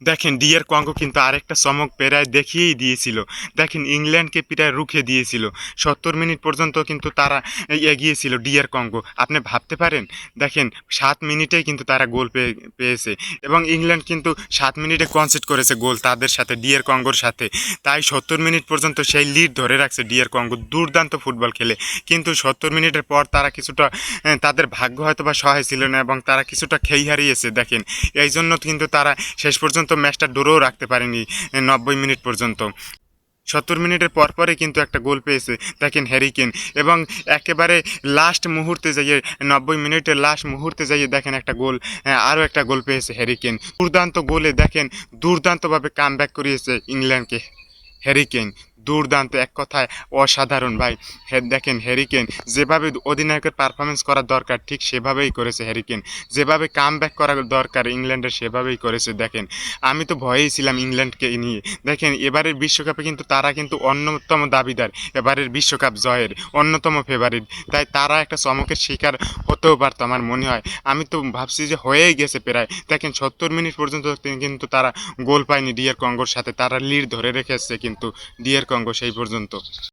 দেখেন deer Congo কিন্তু আরেকটা চমক প্রায় দেখিয়েই দিয়েছিল। দেখেন ইংল্যান্ডকে প্রায় রুখে দিয়েছিল। ৭০ মিনিট পর্যন্ত কিন্তু তারা এগিয়েছিল ডিয়ার কঙ্গো। আপনি ভাবতে পারেন? দেখেন ৭ মিনিটেই কিন্তু তারা গোল পেয়েছে এবং ইংল্যান্ড কিন্তু ৭ মিনিটে কনসিড করেছে গোল তাদের সাথে, ডিয়ার কঙ্গোর সাথে। তাই ৭০ মিনিট পর্যন্ত সেই লিড ধরে রাখছে ডিয়ার কঙ্গো, দুর্দান্ত ফুটবল খেলে। কিন্তু ৭০ মিনিটের পর তারা কিছুটা তাদের ভাগ্য হয়তো বা সহায় ছিল না এবং তারা কিছুটা খেই হারিয়েছে। দেখেন এই জন্য কিন্তু তারা শেষ পর্যন্ত ম্যাচটা ড্রও রাখতে পারেনি ৯০ মিনিট পর্যন্ত। ৭০ মিনিটের পরপরই কিন্তু একটা গোল পেয়েছে দেখেন হ্যারি কেন, এবং একেবারে লাস্ট মুহূর্তে যাইয়ে ৯০ মিনিটের লাস্ট মুহূর্তে যাইয়ে দেখেন একটা গোল, আরও একটা গোল পেয়েছে হ্যারি কেন। দুর্দান্ত গোলে দেখেন দুর্দান্তভাবে কামব্যাক করিয়েছে ইংল্যান্ডকে হ্যারি কেন। দুর্দান্ত, এক কথায় অসাধারণ ভাই। দেখেন হ্যারি কেন যেভাবে অধিনায়কের পারফরমেন্স করার দরকার ঠিক সেভাবেই করেছে হ্যারি কেন, যেভাবে কামব্যাক করা দরকার ইংল্যান্ডের সেভাবেই করেছে। দেখেন আমি তো ভয়েই ছিলাম ইংল্যান্ডকে নিয়ে। দেখেন এবারের বিশ্বকাপে কিন্তু তারা কিন্তু অন্যতম দাবিদার, এবারের বিশ্বকাপ জয়ের অন্যতম ফেভারিট। তাই তারা একটা চমকের শিকার হতেও পারতো আমার মনে হয়। আমি তো ভাবছি যে হয়েই গেছে প্রায়। দেখেন ৭০ মিনিট পর্যন্ত কিন্তু তারা গোল পায়নি ডিয়ার কঙ্গোর সাথে, তারা লিড ধরে রেখেছে কিন্তু ডিয়ার কঙ্গো সেই পর্যন্ত।